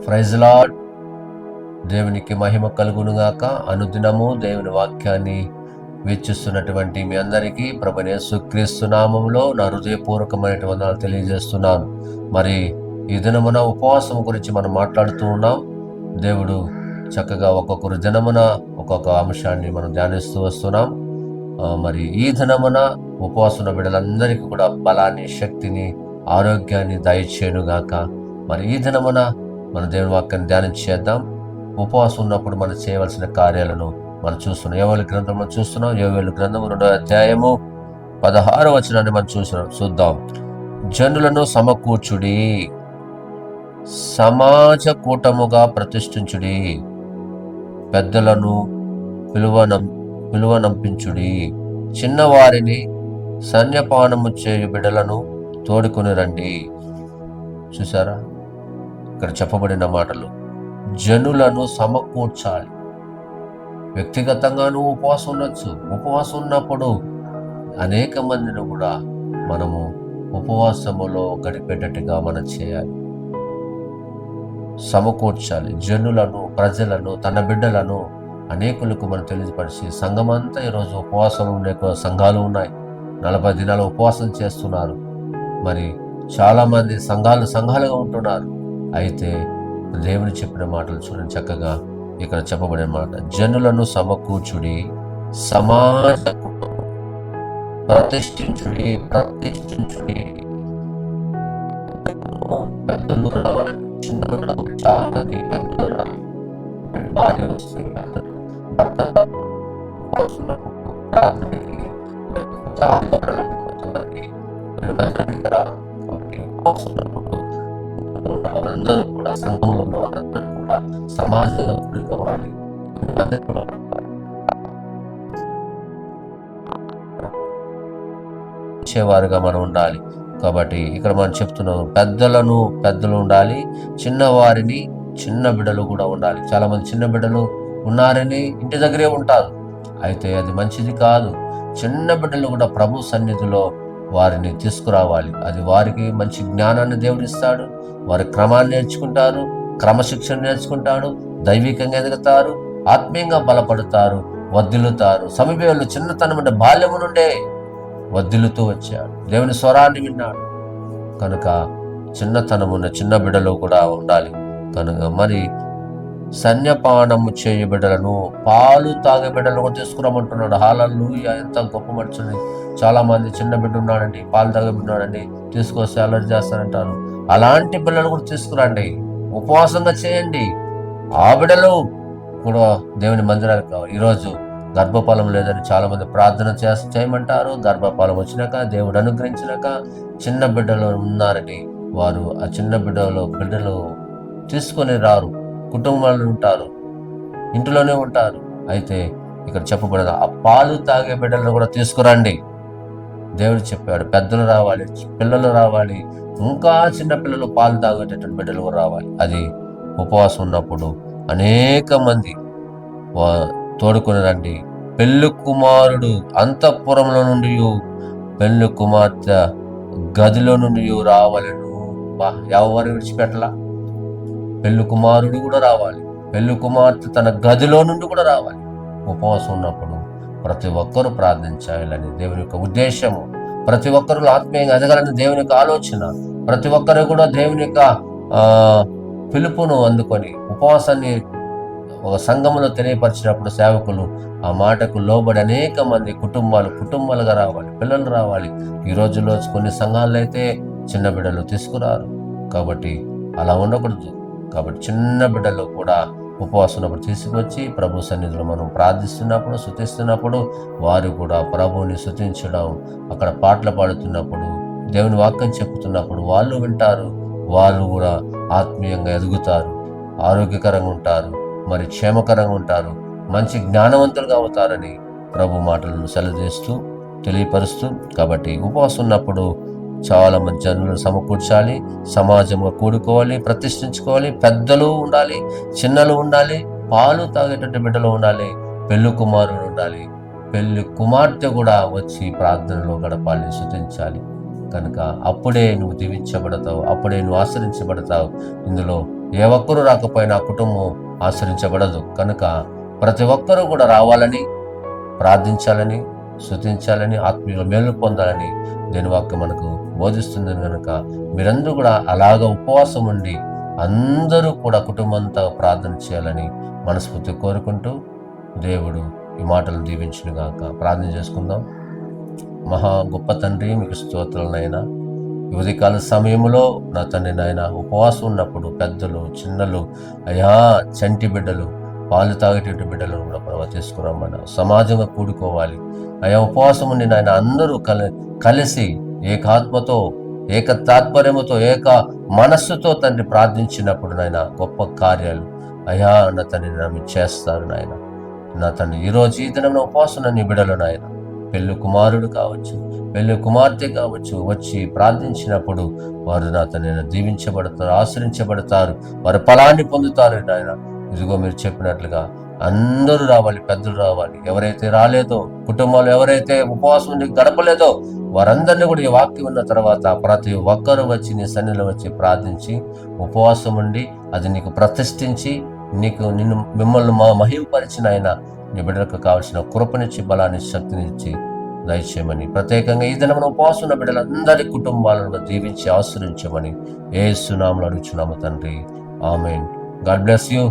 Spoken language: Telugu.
Praise lord. దేవునికి మహిమ కలుగునుగాక. అనుదినము దేవుని వాక్యాన్ని వీక్షిస్తున్నటువంటి మీ అందరికీ ప్రభువైన యేసుక్రీస్తు నామములో నా హృదయపూర్వకమైన వందనాలు తెలియజేస్తున్నాను. మరి ఈ దినమున ఉపవాసం గురించి మనం మాట్లాడుతూ ఉన్నాం. దేవుడు చక్కగా ఒక్కొక్కరు దినమున ఒక్కొక్క అంశాన్ని మనం ధ్యానిస్తూ వస్తున్నాం. మరి ఈ దినమున ఉపవాసం బిడ్డలందరికీ కూడా బలాన్ని, శక్తిని, ఆరోగ్యాన్ని దయచేయునుగాక. మరి ఈ దినమున మన దేవుని వాక్యాన్ని ధ్యానం చేద్దాం. ఉపవాసం ఉన్నప్పుడు మనం చేయవలసిన కార్యాలను మనం చూస్తున్నాం. యోవేలు గ్రంథంలో చూస్తున్నాం. యోవేలు గ్రంథం 2వ అధ్యాయము 16వ వచనాన్ని మనం చూద్దాం. జనులను సమకూర్చుడి, సమాజ కూటముగా ప్రతిష్ఠించుడి, పెద్దలను పిలువనంపించుడి, చిన్నవారిని సన్యపానము చేయు బిడ్డలను తోడుకొని రండి. చూసారా, ఇక్కడ చెప్పబడిన మాటలు. జనులను సమకూర్చాలి. వ్యక్తిగతంగా నువ్వు ఉపవాసం ఉండొచ్చు. ఉపవాసం ఉన్నప్పుడు అనేక మందిని కూడా మనము ఉపవాసములో గడిపేటట్టుగా మనం చేయాలి. సమకూర్చాలి. జనులను, ప్రజలను, తన బిడ్డలను అనేకులకు మనం తెలియపరిచి, సంఘమంతా ఈరోజు ఉపవాసం ఉండే సంఘాలు ఉన్నాయి. 40 దినాలు ఉపవాసం చేస్తున్నారు. మరి చాలామంది సంఘాలుగా ఉంటున్నారు. అయితే దేవుని చెప్పిన మాటలు చూడండి, చక్కగా ఇక్కడ చెప్పబడిన మాట. జనులను సమకూర్చుడి, సమాజ ప్రతిష్ఠించుడి. అందరూ కూడా సంఘంలో ఉన్న వారందరూ కూడా సమాజంలో కూడుకోవాలి. ఇచ్చేవారుగా మనం ఉండాలి. కాబట్టి ఇక్కడ మనం చెప్తున్నాం, పెద్దలు ఉండాలి, చిన్నవారిని, చిన్న బిడ్డలు కూడా ఉండాలి. చాలా మంది చిన్న బిడ్డలు ఉన్నారని ఇంటి దగ్గరే ఉంటారు. అయితే అది మంచిది కాదు. చిన్న బిడ్డలు కూడా ప్రభు సన్నిధిలో వారిని తీసుకురావాలి. అది వారికి మంచి జ్ఞానాన్ని దేవుడిస్తాడు. వారి క్రమాన్ని నేర్చుకుంటారు, క్రమశిక్షణ నేర్చుకుంటాడు, దైవికంగా ఎదుగుతారు, ఆత్మీయంగా బలపడతారు, వర్ధిల్లుతారు. సమీపంలో చిన్నతనం అంటే బాల్యము నుండే వర్ధిల్లుతూ వచ్చాడు. దేవుని స్వరాన్ని విన్నాడు. కనుక చిన్నతనమున్న చిన్న బిడ్డలు కూడా ఉండాలి. కనుక మరి సన్యపానము చేయు బిడ్డలను, పాలు తాగే బిడ్డలను కూడా తీసుకురామంటున్నాడు. హల్లెలూయా, ఎంత గొప్ప మనుషుని. చాలా మంది చిన్న బిడ్డ ఉన్నాడండి, పాలు తాగే బిడ్డ ఉన్నాడండి, తీసుకొస్తే అలర్ట్ చేస్తారంటారు. అలాంటి పిల్లలు కూడా తీసుకురండి, ఉపవాసంగా చేయండి. ఆ బిడ్డలు కూడా దేవుని మందిరానికి కావాలి. ఈరోజు గర్భఫలం లేదని చాలా మంది ప్రార్థన చేయమంటారు. గర్భఫలం వచ్చినాక, దేవుడు అనుగ్రహించినాక చిన్న బిడ్డలు ఉన్నారని వారు ఆ చిన్న బిడ్డలు తీసుకొని రారు. కుటుంబాలు ఉంటారు, ఇంటిలోనే ఉంటారు. అయితే ఇక్కడ చెప్పబడదు, ఆ పాలు తాగే బిడ్డలను కూడా తీసుకురండి. దేవుడు చెప్పాడు, పెద్దలు రావాలి, పిల్లలు రావాలి, ఇంకా చిన్న పిల్లలు పాలు తాగేటటువంటి బిడ్డలు కూడా రావాలి. అది ఉపవాసం ఉన్నప్పుడు అనేక మంది తోడుకొని రండి. పెళ్లి కుమారుడు అంతఃపురంలో నుండి, పెళ్లి కుమార్తె గదిలో నుండి రావాలను. ఎవరు విడిచిపెట్టలా? పెళ్లి కుమారుడు కూడా రావాలి, పెళ్లి కుమార్తె తన గదిలో నుండి కూడా రావాలి. ఉపవాసం ఉన్నప్పుడు ప్రతి ఒక్కరూ ప్రార్థించాలని దేవుని యొక్క ఉద్దేశము. ప్రతి ఒక్కరు ఆత్మీయంగా ఎదగాలని దేవుని యొక్క ఆలోచన. ప్రతి ఒక్కరు కూడా దేవుని యొక్క పిలుపును అందుకొని ఉపవాసాన్ని ఒక సంఘములో తెలియపరిచినప్పుడు సేవకులు ఆ మాటకు లోబడి అనేక మంది కుటుంబాలుగా రావాలి, పిల్లలు రావాలి. ఈ రోజుల్లో కొన్ని సంఘాల్లో అయితే చిన్న బిడ్డలు తీసుకురారు. కాబట్టి అలా ఉండకూడదు. కాబట్టి చిన్న బిడ్డలు కూడా ఉపవాసం ఉన్నప్పుడు తీసుకొచ్చి ప్రభు సన్నిధిలో మనం ప్రార్థిస్తున్నప్పుడు, స్తుతిస్తున్నప్పుడు వారు కూడా ప్రభువుని స్తుతించడం, అక్కడ పాటలు పాడుతున్నప్పుడు, దేవుని వాక్యం చెప్పుతున్నప్పుడు వాళ్ళు వింటారు. వాళ్ళు కూడా ఆత్మీయంగా ఎదుగుతారు, ఆరోగ్యకరంగా ఉంటారు, మరి క్షేమకరంగా ఉంటారు, మంచి జ్ఞానవంతులుగా అవుతారని ప్రభు మాటలను సెలవుచేస్తూ తెలియపరుస్తూ. కాబట్టి ఉపవాసం ఉన్నప్పుడు చాలా మంది జనులను సమకూర్చాలి, సమాజంగా కూడుకోవాలి, ప్రతిష్ఠించుకోవాలి. పెద్దలు ఉండాలి, చిన్నలు ఉండాలి, పాలు తాగేటట్టు బిడ్డలు ఉండాలి, పెళ్లి కుమారుడు ఉండాలి, పెళ్లి కుమార్తె కూడా వచ్చి ప్రార్థనలో గడపాలి, స్తుతించాలి. కనుక అప్పుడే నువ్వు దీవించబడతావు, అప్పుడే నువ్వు ఆశ్రయించబడతావు. ఇందులో ఏ ఒక్కరూ రాకపోయినా ఆ కుటుంబం ఆశ్రయించబడదు. కనుక ప్రతి ఒక్కరూ కూడా రావాలని, ప్రార్థించాలని, స్తుతించాలని, ఆత్మీయ మేలు పొందాలని దేని వాక్యం మనకు బోధిస్తుంది. కనుక మీరందరూ కూడా అలాగ ఉపవాసం ఉండి అందరూ కూడా కుటుంబంతో ప్రార్థన చేయాలని మనస్ఫూర్తి కోరుకుంటూ దేవుడు ఈ మాటలు దీవించునుగాక. ప్రార్థన చేసుకుందాం. మహా గొప్ప తండ్రి, మీకు స్తోత్రాలనైనా ఈ ఉదయకాల సమయంలో నా తండ్రి నాయన ఉపవాసం ఉన్నప్పుడు పెద్దలు, చిన్నలు, అయా చంటి బిడ్డలు, పాలు తాగేటువంటి బిడ్డలను కూడా ప్రభావ తీసుకురమ్మన్నా. సమాజంగా కూడుకోవాలి అయా. ఉపవాసం ఉండి నాయన అందరూ కలిసి ఏకాత్మతో, ఏక తాత్పర్యముతో, ఏక మనస్సుతో తండ్రి ప్రార్థించినప్పుడు నాయన గొప్ప కార్యాలు అయా నా తండ్రి మీరు చేస్తారు నాయన. నా తండ్రి ఈరోజు ఈ దినం ఉపవాసం నీ బిడ్డలు నాయన, పెళ్లి కుమారుడు కావచ్చు, పెళ్లి కుమార్తె కావచ్చు, వచ్చి ప్రార్థించినప్పుడు వారు నా తండ్రి దీవించబడతారు, ఆశ్రయించబడతారు, వారు ఫలాన్ని పొందుతారు నాయన. ఇదిగో మీరు చెప్పినట్లుగా అందరూ రావాలి, పెద్దలు రావాలి. ఎవరైతే రాలేదో, కుటుంబాలు ఎవరైతే ఉపవాసం గడపలేదో వారందరినీ కూడా ఈ వాక్యం ఉన్న తర్వాత ప్రతి ఒక్కరూ వచ్చి నీ సన్నిధిలో వచ్చి ప్రార్థించి ఉపవాసం ఉండి అది నీకు ప్రతిష్ఠించి మిమ్మల్ని మహింపరిచిన ఆయన నీ బిడ్డలకు కావాల్సిన కృపనిచ్చి, బలాన్ని, శక్తినిచ్చి దయచేయమని, ప్రత్యేకంగా ఈ దినమున ఉపవాసం ఉన్న బిడ్డలందరి కుటుంబాలను దీవించి ఆశ్రయించమని యేసు నామములో అడుగుచున్నాము తండ్రి. ఆమేన్. God bless you.